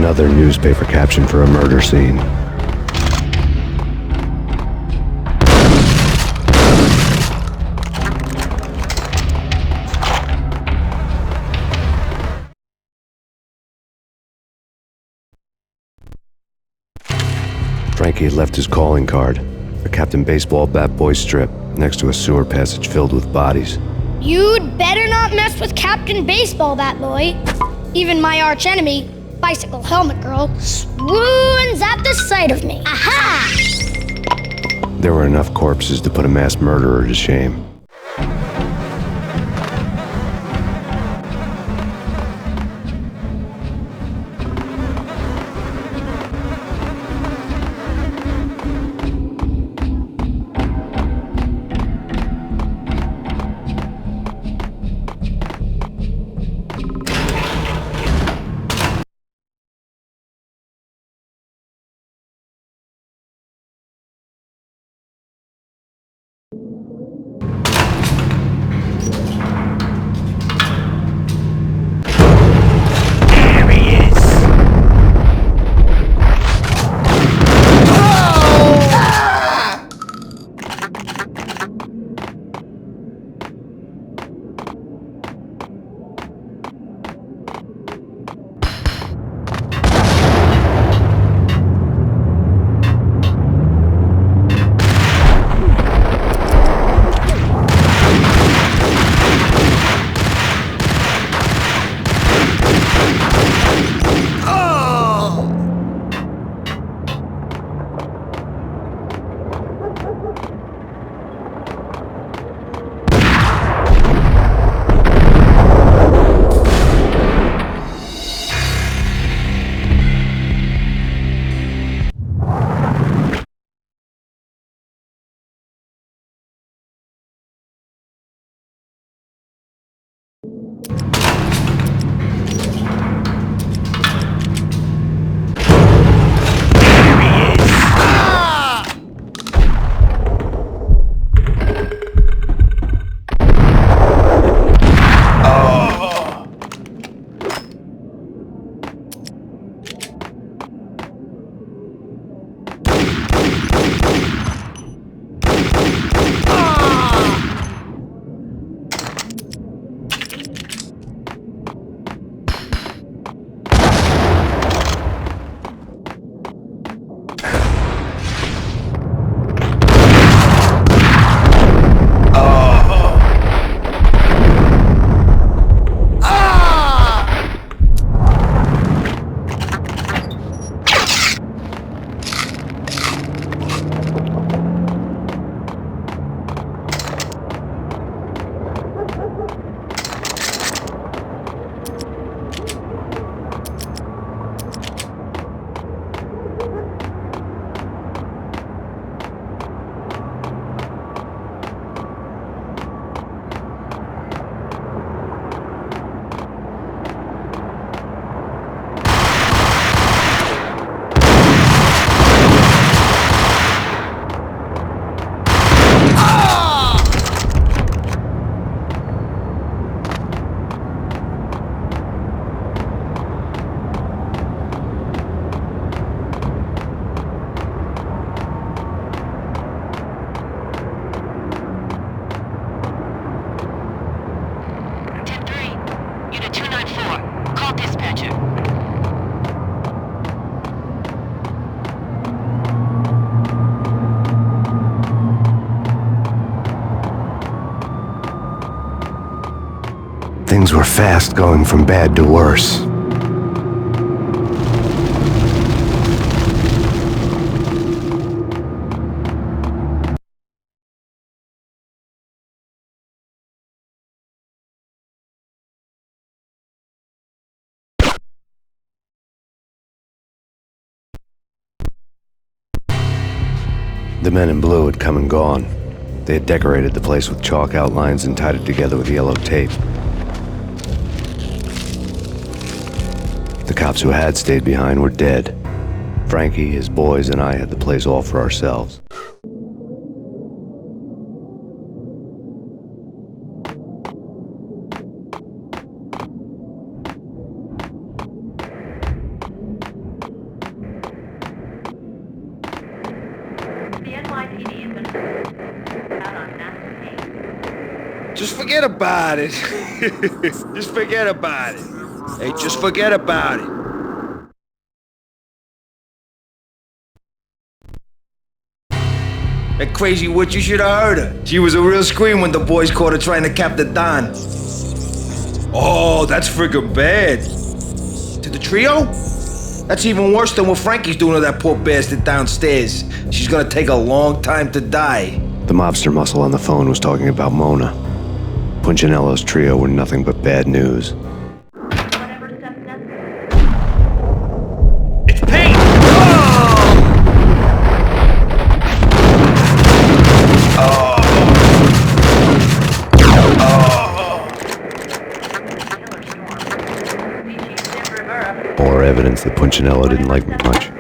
Another newspaper caption for a murder scene. Frankie had left his calling card, a Captain Baseball bat boy strip, next to a sewer passage filled with bodies. You'd better not mess with Captain Baseball Bat Boy. Even my archenemy, Bicycle Helmet Girl, swoons at the sight of me. Aha! There were enough corpses to put a mass murderer to shame. Things were fast going from bad to worse. The men in blue had come and gone. They had decorated the place with chalk outlines and tied it together with yellow tape. The cops who had stayed behind were dead. Frankie, his boys, and I had the place all for ourselves. Just forget about it. Just forget about it. Hey, just forget about it. That crazy witch, you should have heard her. She was a real scream when the boys caught her trying to cap the Don. Oh, that's friggin' bad. To the trio? That's even worse than what Frankie's doing to that poor bastard downstairs. She's gonna take a long time to die. The mobster muscle on the phone was talking about Mona. Punchinello's trio were nothing but bad news. It's Payne! More evidence that Punchinello didn't like me much.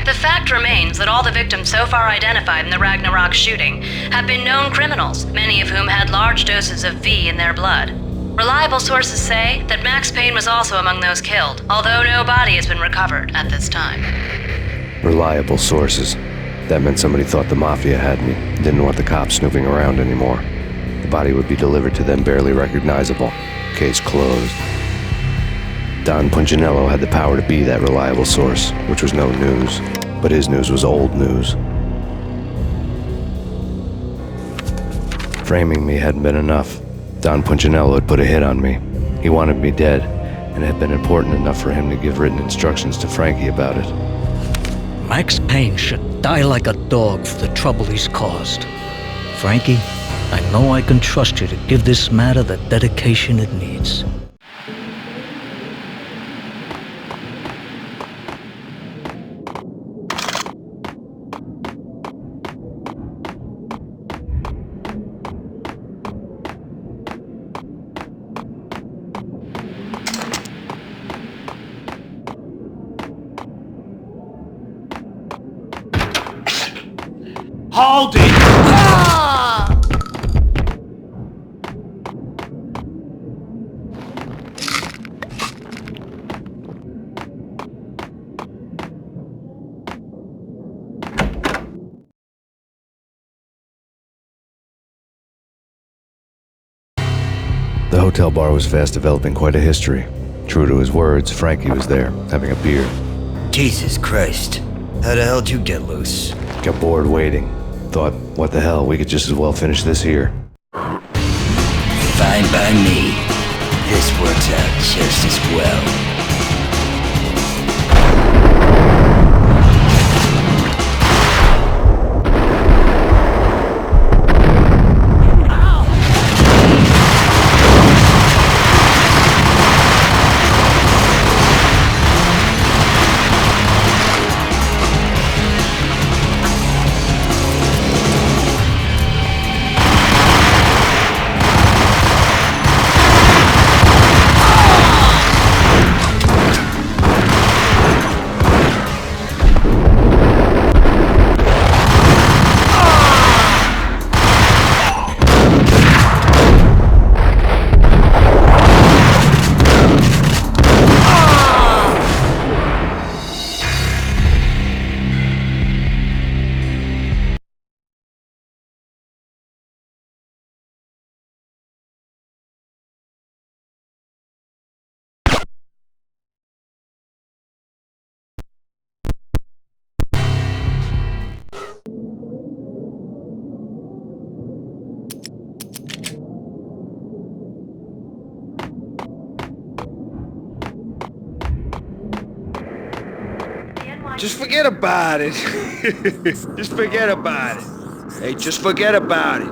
The fact remains that all the victims so far identified in the Ragnarok shooting have been known criminals, many of whom had large doses of V in their blood. Reliable sources say that Max Payne was also among those killed, although no body has been recovered at this time. Reliable sources. That meant somebody thought the Mafia had me, didn't want the cops snooping around anymore. The body would be delivered to them barely recognizable. Case closed. Don Punchinello had the power to be that reliable source, which was no news. But his news was old news. Framing me hadn't been enough. Don Punchinello had put a hit on me. He wanted me dead, and it had been important enough for him to give written instructions to Frankie about it. Max Payne should die like a dog for the trouble he's caused. Frankie, I know I can trust you to give this matter the dedication it needs. Hold it! The hotel bar was fast developing quite a history. True to his words, Frankie was there, having a beer. Jesus Christ. How the hell did you get loose? Got bored waiting. Thought, what the hell, we could just as well finish this here. Fine by me. This works out just as well. Just forget about it. Just forget about it. Hey, just forget about it.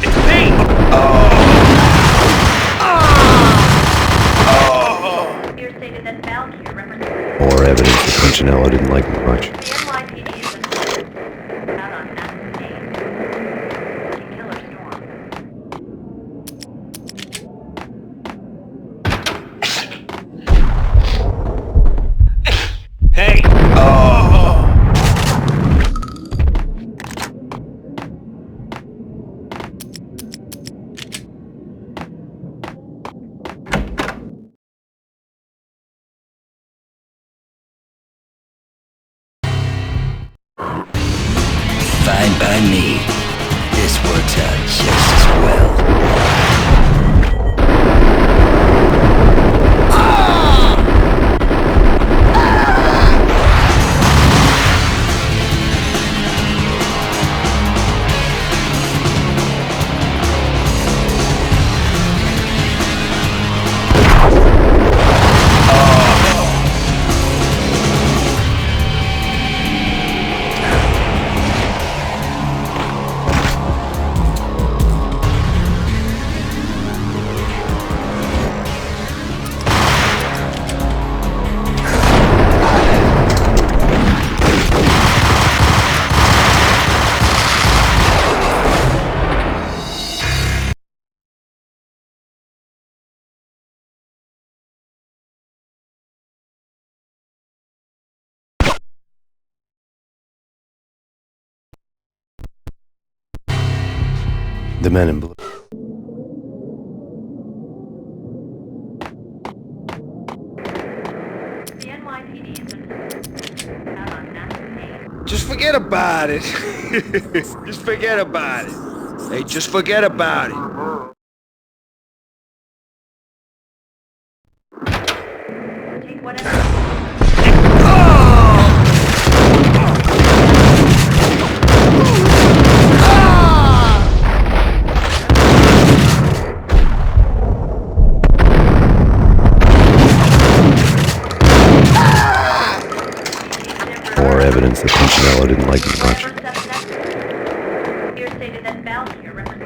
It's Payne! More evidence that Punchinello didn't like me much. The men in blue. The NYPD has been out on Max Payne. Just forget about it. Just forget about it. Hey, just forget about it. Take whatever. More evidence that Punchinello didn't like him much. Here stated that bowels here represent.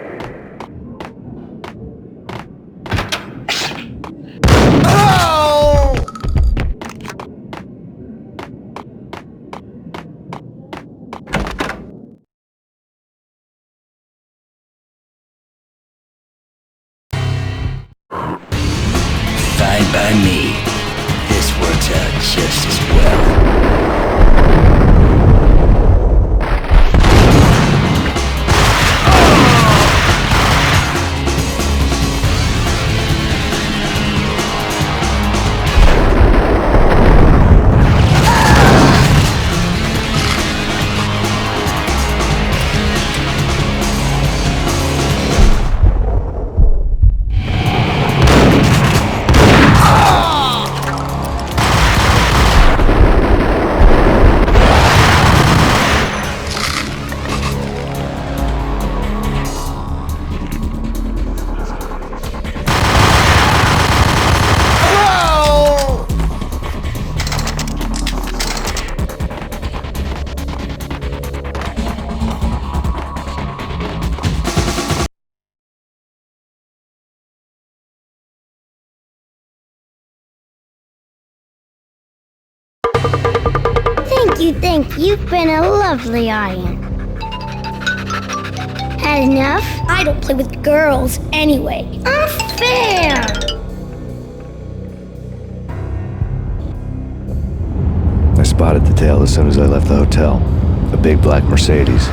Fine by me. This works out just as well. Thank you. You've been a lovely audience. Had enough? I don't play with girls anyway. Unfair! I spotted the tail as soon as I left the hotel. A big black Mercedes.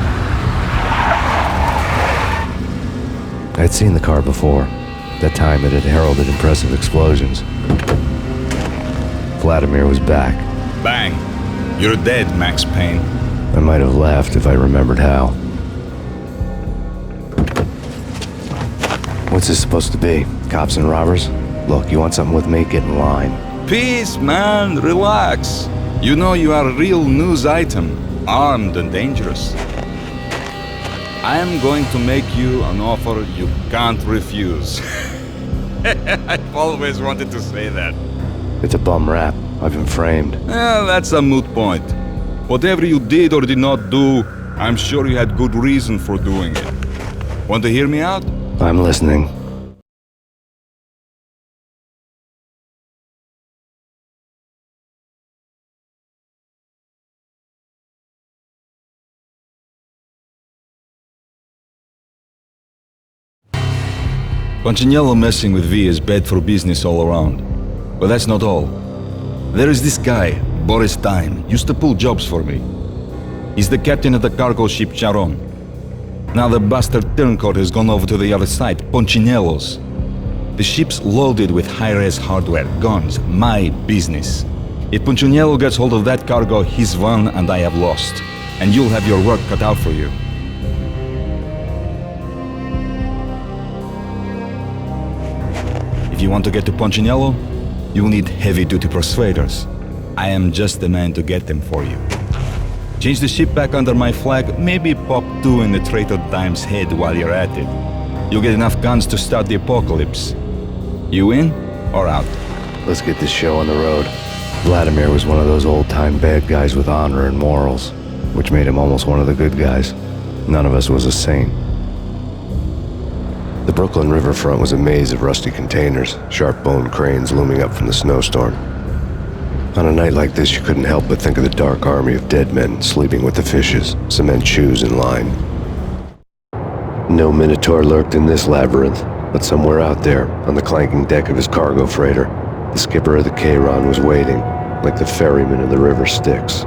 I had seen the car before. That time it had heralded impressive explosions. Vladimir was back. Bang! You're dead, Max Payne. I might have laughed if I remembered how. What's this supposed to be? Cops and robbers? Look, you want something with me? Get in line. Peace, man. Relax. You know you are a real news item, armed and dangerous. I am going to make you an offer you can't refuse. I've always wanted to say that. It's a bum rap. I've been framed. Well, that's a moot point. Whatever you did or did not do, I'm sure you had good reason for doing it. Want to hear me out? I'm listening. Punchinello messing with V is bad for business all around. But that's not all. There is this guy, Boris Time, used to pull jobs for me. He's the captain of the cargo ship Charon. Now the bastard turncoat has gone over to the other side, Punchinello's. The ship's loaded with high-res hardware, guns, my business. If Punchinello gets hold of that cargo, he's won and I have lost. And you'll have your work cut out for you. If you want to get to Punchinello, you'll need heavy-duty persuaders. I am just the man to get them for you. Change the ship back under my flag, maybe pop 2 in the traitor Dime's head while you're at it. You'll get enough guns to start the apocalypse. You in or out? Let's get this show on the road. Vladimir was one of those old-time bad guys with honor and morals, which made him almost one of the good guys. None of us was a saint. The Brooklyn riverfront was a maze of rusty containers, sharp-boned cranes looming up from the snowstorm. On a night like this, you couldn't help but think of the dark army of dead men sleeping with the fishes, cement shoes in line. No Minotaur lurked in this labyrinth, but somewhere out there, on the clanking deck of his cargo freighter, the skipper of the Chiron was waiting, like the ferryman of the river Styx.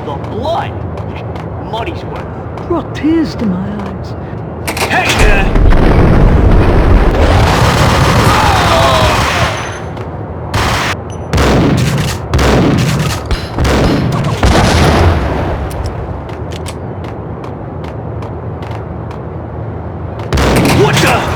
The blood! Just money's worth. Brought tears to my eyes. Hey! What the?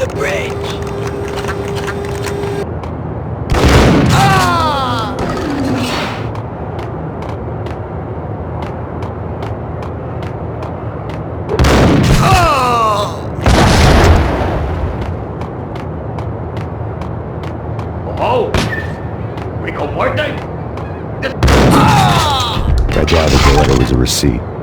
the bridge. Oh! Rico Muerte? I gathered the letter was a receipt.